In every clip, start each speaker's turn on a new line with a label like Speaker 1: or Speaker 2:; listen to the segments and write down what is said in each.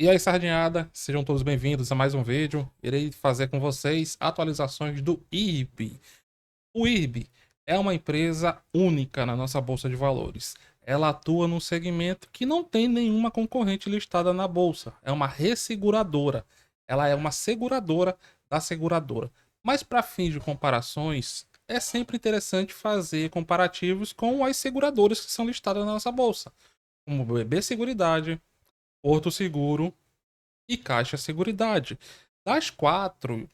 Speaker 1: E aí, sardinhada, sejam todos bem-vindos a mais um vídeo. Irei fazer com vocês atualizações do IRB. O IRB é uma empresa única na nossa bolsa de valores. Ela atua num segmento que não tem nenhuma concorrente listada na bolsa. É uma resseguradora. Ela é uma seguradora da seguradora. Mas para fins de comparações, é sempre interessante fazer comparativos com as seguradoras que são listadas na nossa bolsa, como BB Seguridade, Porto Seguro e Caixa Seguridade. Das quatro,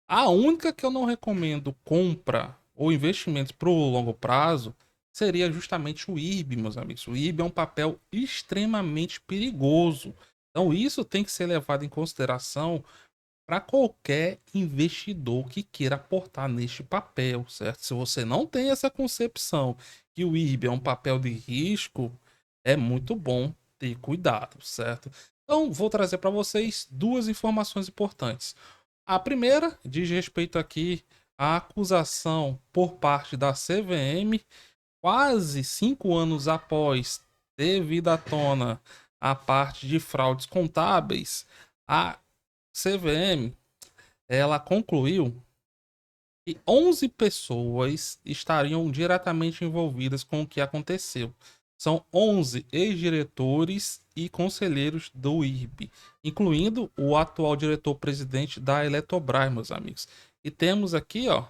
Speaker 1: a única que eu não recomendo compra ou investimentos para o longo prazo seria justamente o IRB, meus amigos. O IRB é um papel extremamente perigoso. Então, isso tem que ser levado em consideração para qualquer investidor que queira aportar neste papel, certo? Se você não tem essa concepção que o IRB é um papel de risco, é muito bom ter cuidado, certo? Então, vou trazer para vocês duas informações importantes. A primeira diz respeito aqui à acusação por parte da CVM, quase 5 anos após ter vindo à tona a parte de fraudes contábeis. A CVM, ela concluiu que 11 pessoas estariam diretamente envolvidas com o que aconteceu. São 11 ex-diretores e conselheiros do IRB, incluindo o atual diretor-presidente da Eletrobras, meus amigos. E temos aqui, ó,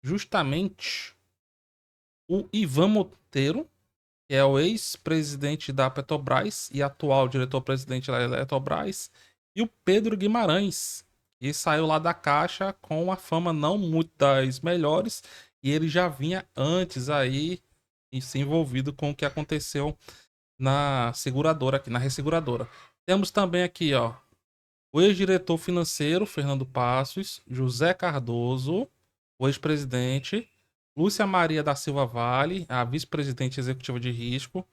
Speaker 1: justamente o Ivan Monteiro, que é o ex-presidente da Petrobras e atual diretor-presidente da Eletrobras, e o Pedro Guimarães, que saiu lá da Caixa com uma fama não muito das melhores, e ele já vinha antes aí e se envolvido com o que aconteceu na seguradora aqui, na resseguradora. Temos também aqui, ó, o ex-diretor financeiro Fernando Passos, José Cardoso, o ex-presidente, Lúcia Maria da Silva Vale, a vice-presidente executiva de risco,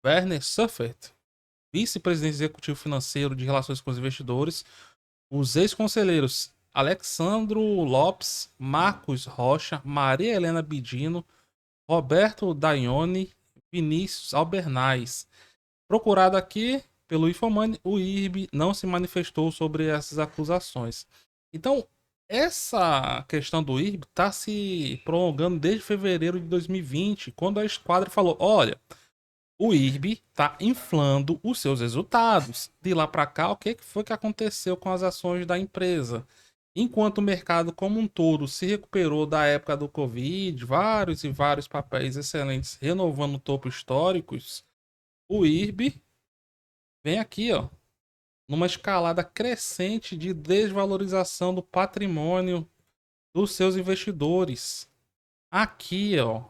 Speaker 1: Werner Suffert, vice-presidente executivo financeiro de relações com os investidores, os ex-conselheiros Alexandro Lopes, Marcos Rocha, Maria Helena Bidino, Roberto Daione, Vinícius Albernaz. Procurado aqui pelo Infomani, o IRB não se manifestou sobre essas acusações. Então, essa questão do IRB está se prolongando desde fevereiro de 2020, quando a esquadra falou: olha, o IRB está inflando os seus resultados. De lá para cá, o que foi que aconteceu com as ações da empresa? Enquanto o mercado como um todo se recuperou da época do Covid, vários e vários papéis excelentes renovando topo históricos, o IRB vem aqui, ó, numa escalada crescente de desvalorização do patrimônio dos seus investidores. Aqui, ó,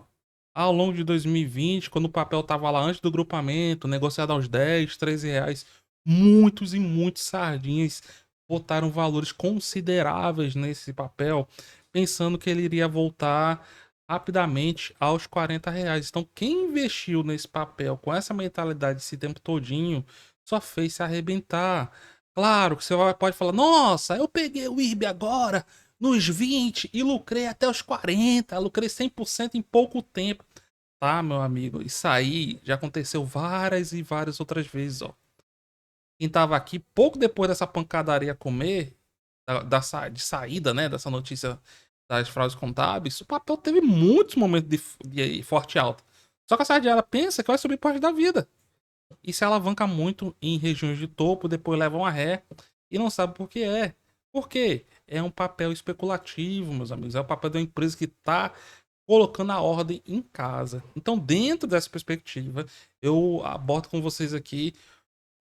Speaker 1: ao longo de 2020, quando o papel estava lá antes do grupamento, negociado aos 10, 13 reais, muitos e muitos sardinhas botaram valores consideráveis nesse papel, pensando que ele iria voltar rapidamente aos 40 reais. Então, quem investiu nesse papel com essa mentalidade esse tempo todinho, só fez se arrebentar. Claro que você pode falar, nossa, eu peguei o IRB agora, nos 20 e lucrei até os 40, lucrei 100% em pouco tempo. Tá, meu amigo, isso aí já aconteceu várias e várias outras vezes, ó. Quem tava aqui pouco depois dessa pancadaria comer, de saída, né, dessa notícia das fraudes contábeis, o papel teve muitos momentos de forte alta. Só que a sardinha, ela pensa que vai subir parte da vida. E se alavanca muito em regiões de topo, depois leva uma ré e não sabe por que é. Por quê? É um papel especulativo, meus amigos. É o papel de uma empresa que está colocando a ordem em casa. Então, dentro dessa perspectiva, eu abordo com vocês aqui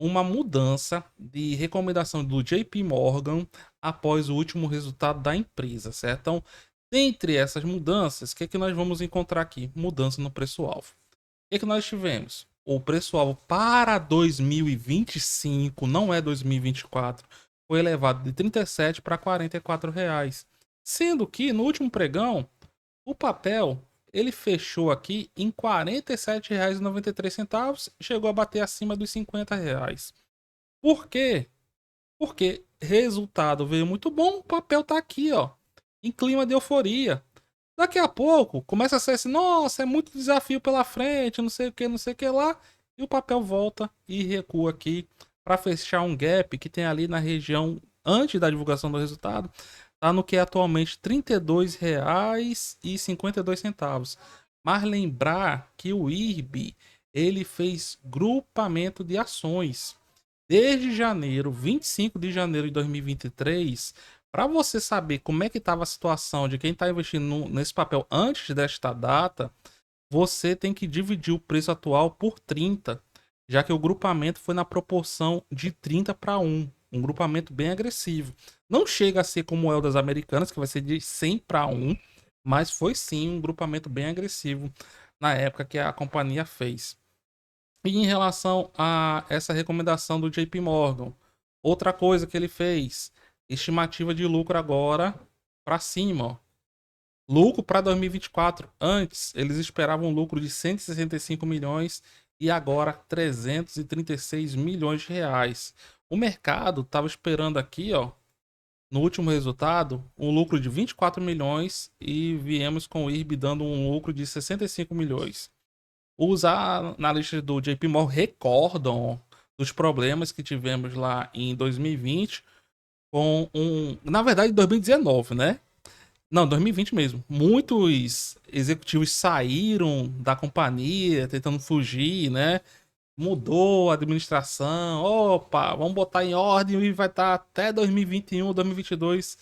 Speaker 1: uma mudança de recomendação do JP Morgan após o último resultado da empresa, certo? Então, dentre essas mudanças, o que é que nós vamos encontrar aqui? Mudança no preço-alvo. O que é que nós tivemos? O preço-alvo para 2025, não é 2024, foi elevado de 37 para 44 reais. Sendo que no último pregão, o papel ele fechou aqui em R$ 47,93 e chegou a bater acima dos R$ 50 reais. Por quê? Porque resultado veio muito bom, o papel tá aqui, ó, em clima de euforia. Daqui a pouco começa a ser assim, nossa, é muito desafio pela frente, não sei o que, não sei o que lá, e o papel volta e recua aqui para fechar um gap que tem ali na região, antes da divulgação do resultado, tá no que é atualmente R$ 32,52. Mas lembrar que o IRB, ele fez grupamento de ações desde janeiro, 25 de janeiro de 2023, para você saber como é que estava a situação de quem está investindo nesse papel antes desta data, você tem que dividir o preço atual por 30, já que o grupamento foi na proporção de 30 para 1, um grupamento bem agressivo. Não chega a ser como é o das americanas, que vai ser de 100 para 1, mas foi sim um grupamento bem agressivo na época que a companhia fez. E em relação a essa recomendação do JP Morgan, outra coisa que ele fez, estimativa de lucro agora para cima, ó. Lucro para 2024. Antes, eles esperavam um lucro de 165 milhões e agora 336 milhões de reais. O mercado estava esperando aqui, ó, no último resultado, um lucro de 24 milhões e viemos com o IRB dando um lucro de 65 milhões. Os analistas do JP Morgan recordam dos problemas que tivemos lá em 2020 com na verdade, 2019, né? Não, 2020 mesmo. Muitos executivos saíram da companhia tentando fugir, né? Mudou a administração. Opa, vamos botar em ordem e vai estar até 2021, 2022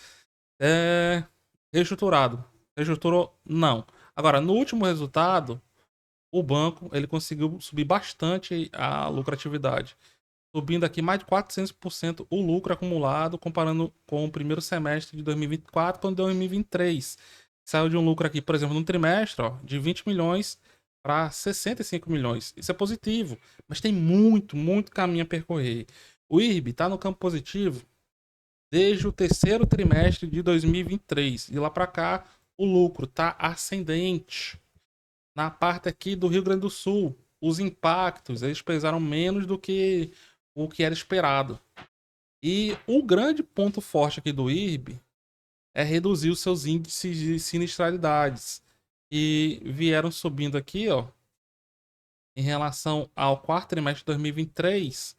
Speaker 1: reestruturado. Reestruturou? Não. Agora, no último resultado, o banco ele conseguiu subir bastante a lucratividade, subindo aqui mais de 400% o lucro acumulado, comparando com o primeiro semestre de 2024 com 2023. Saiu de um lucro aqui, por exemplo, no trimestre, ó, de 20 milhões para 65 milhões. Isso é positivo, mas tem muito caminho a percorrer. O IRB está no campo positivo desde o terceiro trimestre de 2023. De lá para cá, o lucro está ascendente. Na parte aqui do Rio Grande do Sul, os impactos eles pesaram menos do que o que era esperado. E o grande ponto forte aqui do IRB é reduzir os seus índices de sinistralidades, e vieram subindo aqui, ó, em relação ao quarto trimestre de 2023,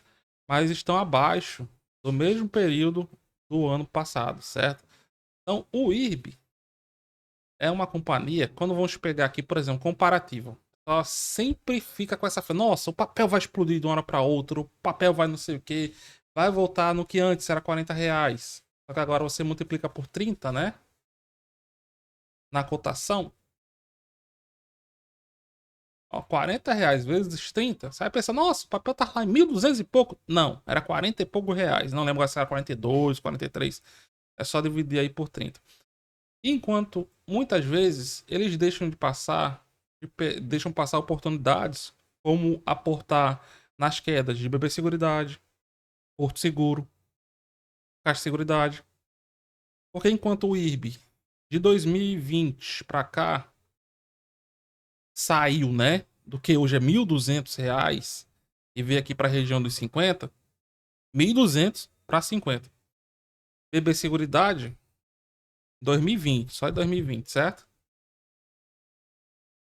Speaker 1: mas estão abaixo do mesmo período do ano passado, certo? Então, o IRB é uma companhia, quando vamos pegar aqui, por exemplo, comparativo, ela sempre fica com essa fé, nossa, o papel vai explodir de uma hora para outra, o papel vai não sei o que, vai voltar no que antes era R$ 40. Só que agora você multiplica por 30, né? Na cotação. Ó, R$ 40 vezes 30. Você vai pensar, nossa, o papel tá lá em 1.200 e pouco. Não, era 40 e poucos reais. Não lembro se era 42, 43. É só dividir aí por 30. Enquanto muitas vezes eles deixam passar oportunidades, como aportar nas quedas de BB Seguridade, Porto Seguro, Caixa Seguridade. Porque enquanto o IRB de 2020 para cá saiu, né, do que hoje é R$ 1.200 e veio aqui para a região dos 50, 1.200 para 50. BB Seguridade 2020, só em 2020, certo?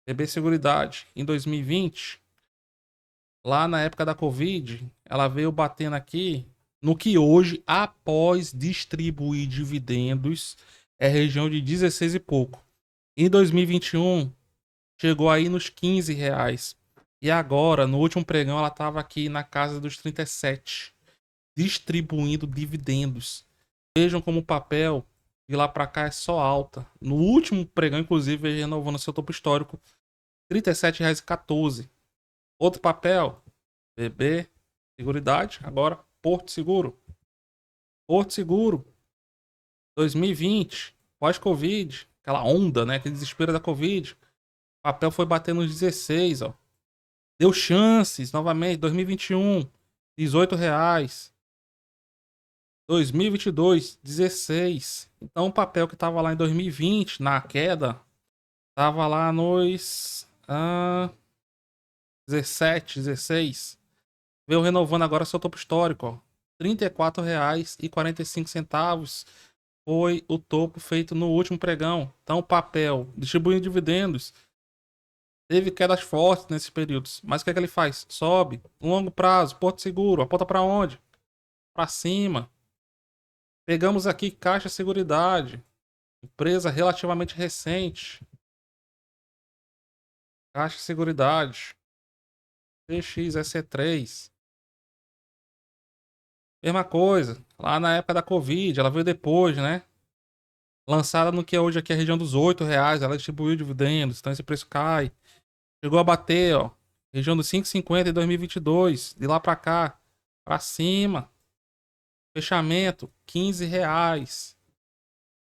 Speaker 1: BB Seguridade em 2020, lá na época da Covid, ela veio batendo aqui no que hoje, após distribuir dividendos, é região de 16 e pouco. Em 2021, chegou aí nos R$ 15. E agora, no último pregão, ela estava aqui na casa dos 37, distribuindo dividendos. Vejam como o papel de lá para cá é só alta. No último pregão, inclusive, renovando seu topo histórico, R$ 37,14. Outro papel, BB Seguridade, agora Porto Seguro. Porto Seguro, 2020, pós-Covid, aquela onda, né? Aquele desespero da Covid. O papel foi bater nos 16, ó. Deu chances novamente, 2021, R$ 18. 2022, 16. Então o papel que tava lá em 2020, na queda, tava lá nos 17, 16. Veio renovando agora seu topo histórico, ó. R$ 34,45 foi o topo feito no último pregão. Então o papel distribuindo dividendos Teve quedas fortes nesses períodos. Mas o que é que ele faz? Sobe. Longo prazo, Porto Seguro. Aponta para onde? Para cima. Pegamos aqui Caixa Seguridade. Empresa relativamente recente. Caixa Seguridade. CXSC3. Mesma coisa. Lá na época da Covid. Ela veio depois, né? Lançada no que é hoje aqui a região dos R$ 8. Ela distribuiu dividendos. Então esse preço cai. Chegou a bater, ó. Região dos 5,50 em 2022. De lá pra cá. Pra cima. Fechamento, R$ 15.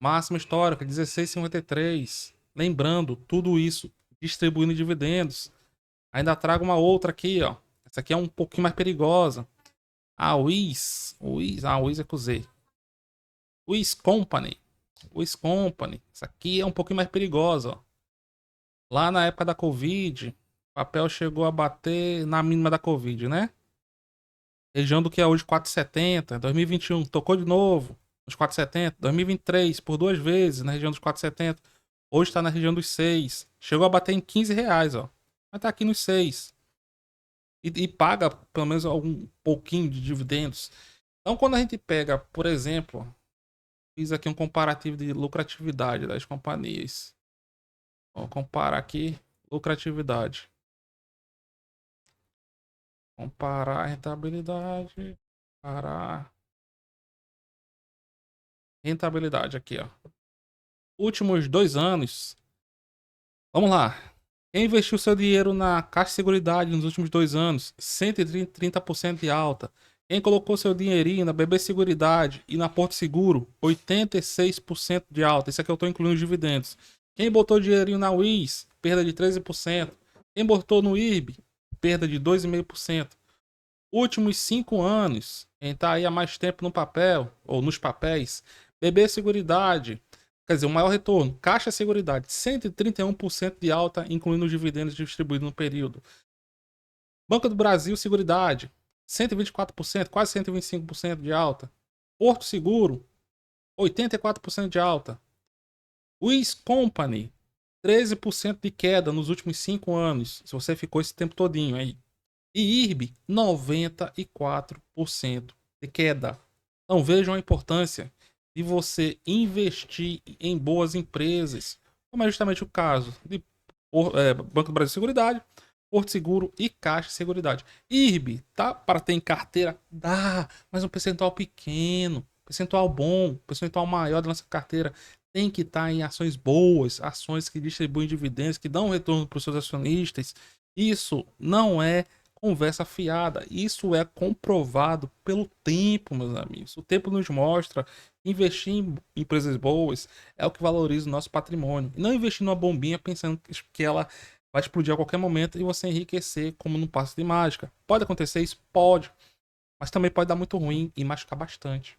Speaker 1: Máximo histórico, 16,53. Lembrando, tudo isso distribuindo dividendos. Ainda trago uma outra aqui, ó. Essa aqui é um pouquinho mais perigosa. A Wiz. Wiz é com Z. Wiz Company. Wiz Company. Essa aqui é um pouquinho mais perigosa, ó. Lá na época da Covid, o papel chegou a bater na mínima da Covid, né? Região do que é hoje 4,70. 2021 tocou de novo nos 4,70. 2023 por 2 vezes na região dos 4,70. Hoje está na região dos 6. Chegou a bater em R$ 15, ó. Mas tá aqui nos 6. E paga pelo menos algum pouquinho de dividendos. Então quando a gente pega, por exemplo, fiz aqui um comparativo de lucratividade das companhias. Vamos comparar aqui lucratividade. Comparar a rentabilidade. Comparar rentabilidade aqui, ó. Últimos 2 anos. Vamos lá. Quem investiu seu dinheiro na Caixa de Seguridade nos últimos 2 anos? 130% de alta. Quem colocou seu dinheirinho na BB Seguridade e na Porto Seguro? 86% de alta. Isso aqui eu estou incluindo os dividendos. Quem botou dinheirinho na Wiz? Perda de 13%. Quem botou no IRB? Perda de 2,5%. Últimos 5 anos. Quem está aí há mais tempo no papel, ou nos papéis. BB Seguridade. Quer dizer, o maior retorno. Caixa Seguridade, 131% de alta, incluindo os dividendos distribuídos no período. Banco do Brasil Seguridade, 124%, quase 125% de alta. Porto Seguro, 84% de alta. Wiz Company, 13% de queda nos últimos 5 anos, se você ficou esse tempo todinho aí. E IRB, 94% de queda. Então vejam a importância de você investir em boas empresas, como é justamente o caso de Banco do Brasil Seguridade, Porto Seguro e Caixa Seguridade. IRB, tá? Para ter em carteira, dá, mas um percentual pequeno, percentual bom, percentual maior da nossa carteira tem que estar em ações boas, ações que distribuem dividendos, que dão retorno para os seus acionistas. Isso não é conversa fiada. Isso é comprovado pelo tempo, meus amigos. O tempo nos mostra investir em empresas boas é o que valoriza o nosso patrimônio. E não investir numa bombinha pensando que ela vai explodir a qualquer momento e você enriquecer como num passe de mágica. Pode acontecer isso? Pode. Mas também pode dar muito ruim e machucar bastante.